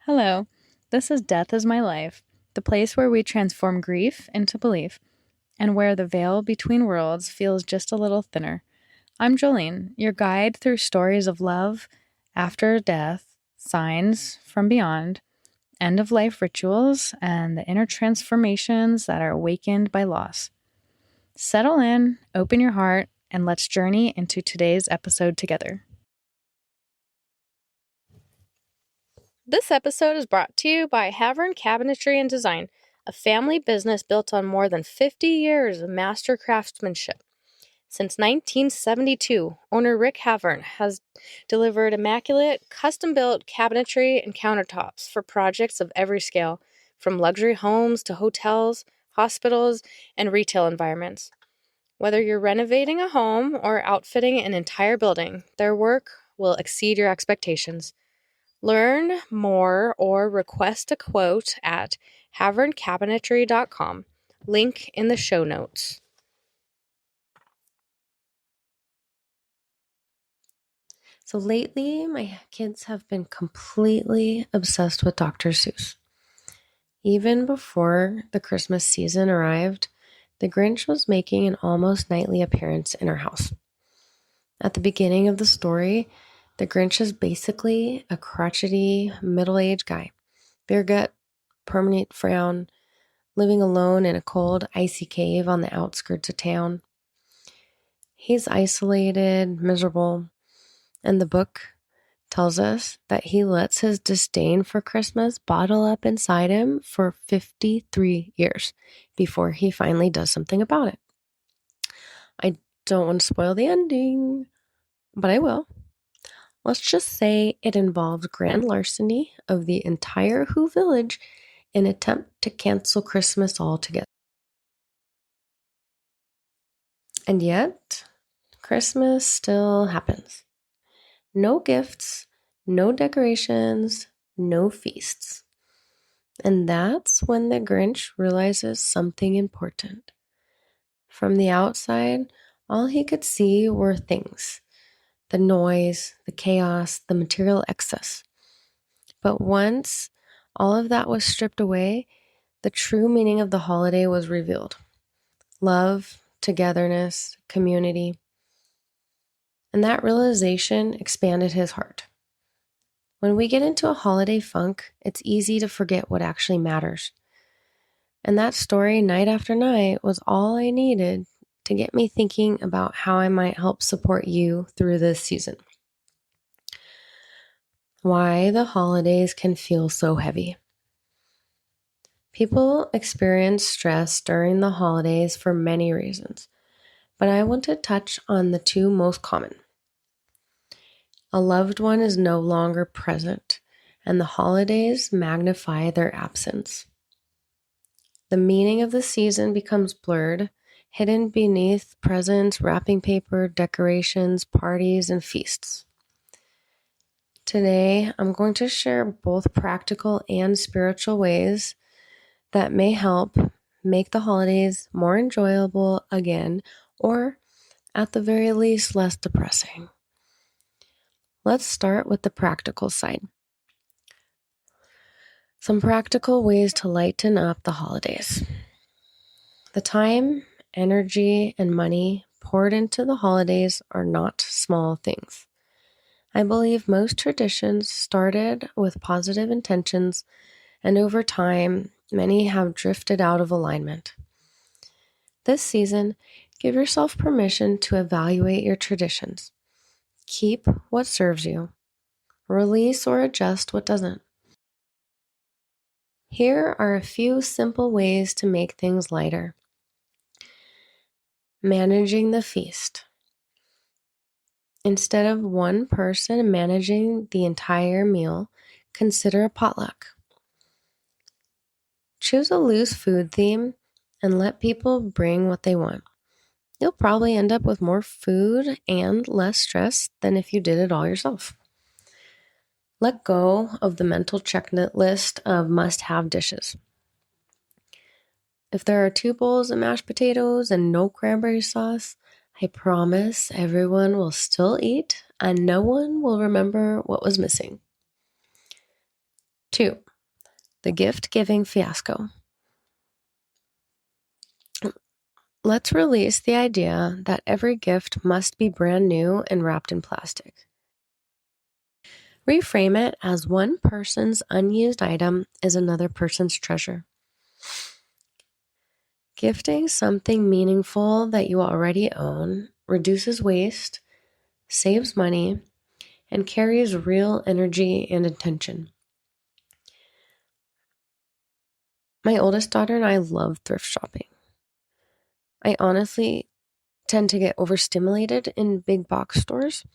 Hello, this is Death is My Life, the place where we transform grief into belief, and where the veil between worlds feels just a little thinner. I'm Jolene, your guide through stories of love, after death, signs from beyond, end of life rituals, and the inner transformations that are awakened by loss. Settle in, open your heart, and let's journey into today's episode together. This episode is brought to you by Havern Cabinetry and Design, a family business built on more than 50 years of master craftsmanship. Since 1972, owner Rick Havern has delivered immaculate, custom-built cabinetry and countertops for projects of every scale, from luxury homes to hotels, hospitals, and retail environments. Whether you're renovating a home or outfitting an entire building, their work will exceed your expectations. Learn more or request a quote at haverncabinetry.com. Link in the show notes. So lately, my kids have been completely obsessed with Dr. Seuss. Even before the Christmas season arrived, the Grinch was making an almost nightly appearance in our house. At the beginning of the story, the Grinch is basically a crotchety, middle-aged guy. Beer gut, permanent frown, living alone in a cold, icy cave on the outskirts of town. He's isolated, miserable, and the book tells us that he lets his disdain for Christmas bottle up inside him for 53 years before he finally does something about it. I don't want to spoil the ending, but I will. Let's just say it involves grand larceny of the entire Who village in an attempt to cancel Christmas altogether. And yet, Christmas still happens. No gifts, no decorations, no feasts. And that's when the Grinch realizes something important. From the outside, all he could see were things: the noise, the chaos, the material excess. But once all of that was stripped away, the true meaning of the holiday was revealed: love, togetherness, community. And that realization expanded his heart. When we get into a holiday funk, it's easy to forget what actually matters. And that story, night after night, was all I needed to get me thinking about how I might help support you through this season. Why the holidays can feel so heavy. People experience stress during the holidays for many reasons, but I want to touch on the two most common. A loved one is no longer present, and the holidays magnify their absence. The meaning of the season becomes blurred, hidden beneath presents, wrapping paper, decorations, parties, and feasts. Today, I'm going to share both practical and spiritual ways that may help make the holidays more enjoyable again, or at the very least, less depressing. Let's start with the practical side. Some practical ways to lighten up the holidays. The time, energy, and money poured into the holidays are not small things. I believe most traditions started with positive intentions, and over time, many have drifted out of alignment. This season, give yourself permission to evaluate your traditions. Keep what serves you. Release or adjust what doesn't. Here are a few simple ways to make things lighter. Managing the feast. Instead of one person managing the entire meal, consider a potluck. Choose a loose food theme and let people bring what they want. You'll probably end up with more food and less stress than if you did it all yourself. Let go of the mental checklist of must-have dishes. If there are 2 bowls of mashed potatoes and no cranberry sauce, I promise everyone will still eat and no one will remember what was missing. 2, the gift-giving fiasco. Let's release the idea that every gift must be brand new and wrapped in plastic. Reframe it as one person's unused item is another person's treasure. Gifting something meaningful that you already own reduces waste, saves money, and carries real energy and intention. My oldest daughter and I love thrift shopping. I honestly tend to get overstimulated in big box stores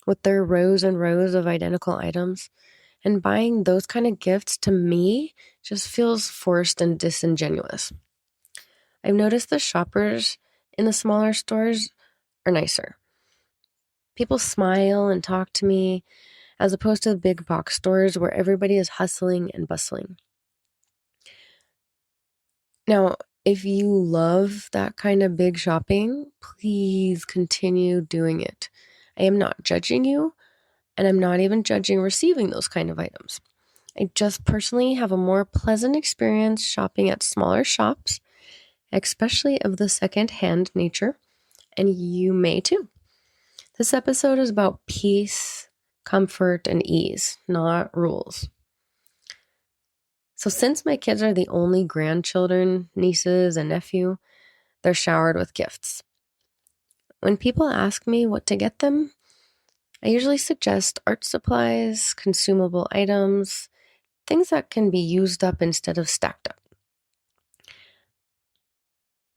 with their rows and rows of identical items, and buying those kind of gifts to me just feels forced and disingenuous. I've noticed the shoppers in the smaller stores are nicer. People smile and talk to me as opposed to the big box stores where everybody is hustling and bustling. Now, if you love that kind of big shopping, please continue doing it. I am not judging you, and I'm not even judging receiving those kind of items. I just personally have a more pleasant experience shopping at smaller shops, especially of the second-hand nature, and you may too. This episode is about peace, comfort, and ease, not rules. So since my kids are the only grandchildren, nieces, and nephew, they're showered with gifts. When people ask me what to get them, I usually suggest art supplies, consumable items, things that can be used up instead of stacked up.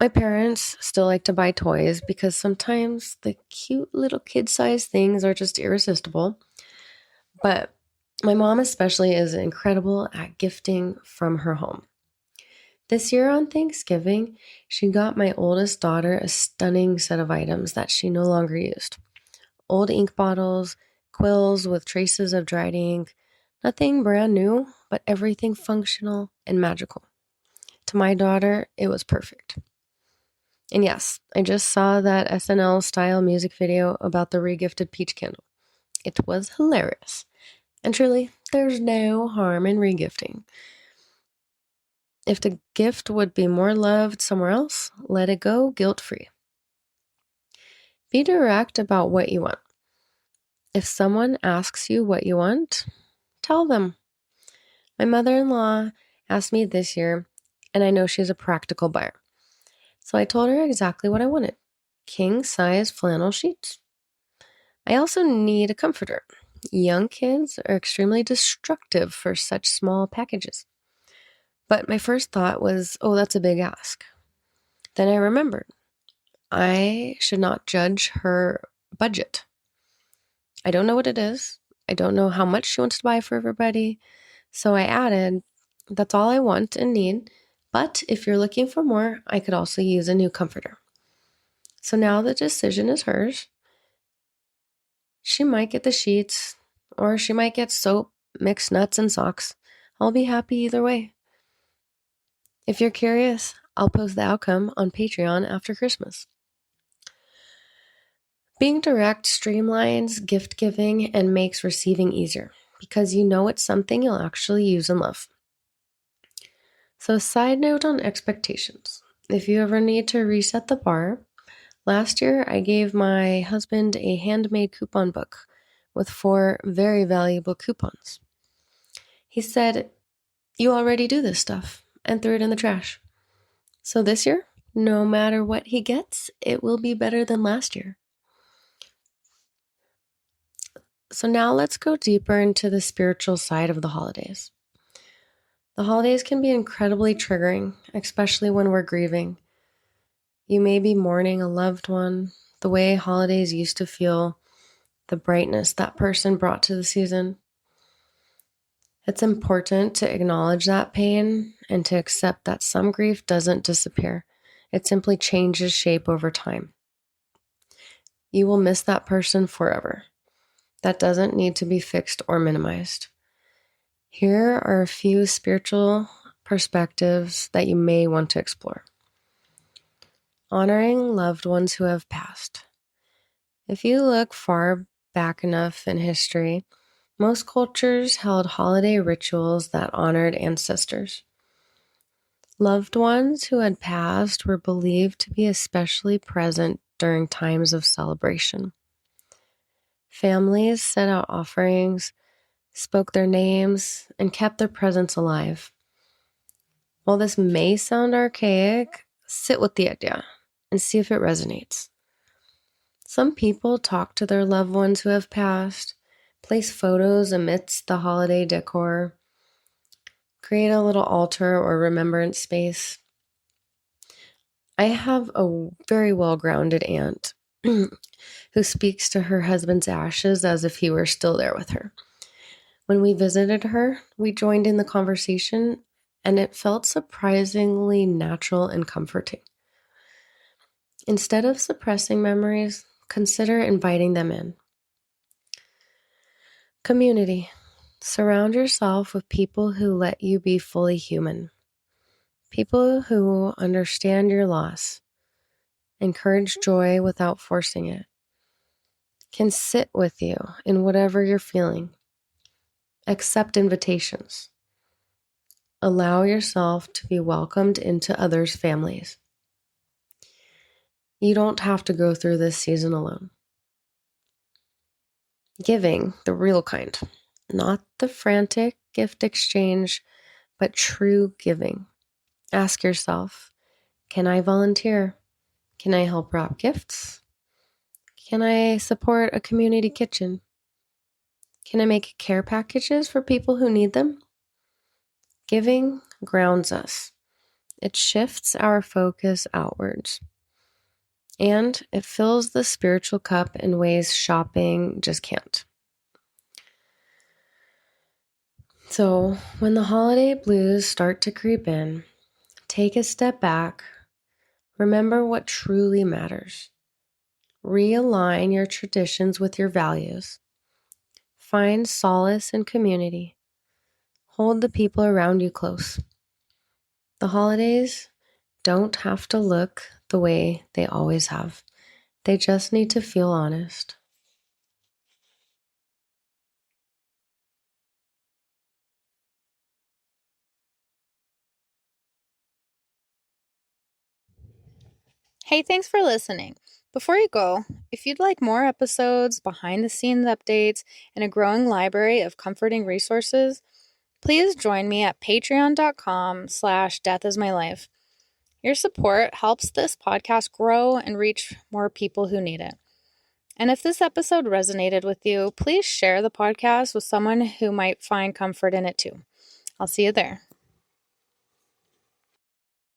My parents still like to buy toys because sometimes the cute little kid-sized things are just irresistible. But my mom especially is incredible at gifting from her home. This year on Thanksgiving, she got my oldest daughter a stunning set of items that she no longer used. Old ink bottles, quills with traces of dried ink, nothing brand new, but everything functional and magical. To my daughter, it was perfect. And yes, I just saw that SNL-style music video about the regifted peach candle. It was hilarious. And truly, there's no harm in regifting. If the gift would be more loved somewhere else, let it go guilt-free. Be direct about what you want. If someone asks you what you want, tell them. My mother-in-law asked me this year, and I know she's a practical buyer. So I told her exactly what I wanted. King-size flannel sheets. I also need a comforter. Young kids are extremely destructive for such small packages. But my first thought was, oh, that's a big ask. Then I remembered, I should not judge her budget. I don't know what it is. I don't know how much she wants to buy for everybody. So I added, that's all I want and need. But if you're looking for more, I could also use a new comforter. So now the decision is hers. She might get the sheets, or she might get soap, mixed nuts, and socks. I'll be happy either way. If you're curious, I'll post the outcome on Patreon after Christmas. Being direct streamlines gift giving and makes receiving easier because you know it's something you'll actually use and love. So, side note on expectations. If you ever need to reset the bar, last year I gave my husband a handmade coupon book with 4 very valuable coupons. He said, "You already do this stuff," and threw it in the trash. So this year, no matter what he gets, it will be better than last year. So now let's go deeper into the spiritual side of the holidays. The holidays can be incredibly triggering, especially when we're grieving. You may be mourning a loved one, the way holidays used to feel, the brightness that person brought to the season. It's important to acknowledge that pain and to accept that some grief doesn't disappear. It simply changes shape over time. You will miss that person forever. That doesn't need to be fixed or minimized. Here are a few spiritual perspectives that you may want to explore. Honoring loved ones who have passed. If you look far back enough in history, Most cultures held holiday rituals that honored ancestors. Loved ones who had passed were believed to be especially present during times of celebration. Families set out offerings, spoke their names, and kept their presence alive. While this may sound archaic, sit with the idea and see if it resonates. Some people talk to their loved ones who have passed, place photos amidst the holiday decor, create a little altar or remembrance space. I have a very well-grounded aunt who speaks to her husband's ashes as if he were still there with her. When we visited her, we joined in the conversation, and it felt surprisingly natural and comforting. Instead of suppressing memories, consider inviting them in. Community. Surround yourself with people who let you be fully human. People who understand your loss, encourage joy without forcing it, can sit with you in whatever you're feeling. Accept invitations. Allow yourself to be welcomed into others' families. You don't have to go through this season alone. Giving, the real kind. Not the frantic gift exchange, but true giving. Ask yourself, can I volunteer? Can I help wrap gifts? Can I support a community kitchen? Can I make care packages for people who need them? Giving grounds us. It shifts our focus outwards. And it fills the spiritual cup in ways shopping just can't. So when the holiday blues start to creep in, take a step back. Remember what truly matters. Realign your traditions with your values. Find solace in community. Hold the people around you close. The holidays don't have to look the way they always have. They just need to feel honest. Hey, thanks for listening. Before you go, if you'd like more episodes, behind the scenes updates, and a growing library of comforting resources, please join me at patreon.com/deathismylife. Your support helps this podcast grow and reach more people who need it. And if this episode resonated with you, please share the podcast with someone who might find comfort in it too. I'll see you there.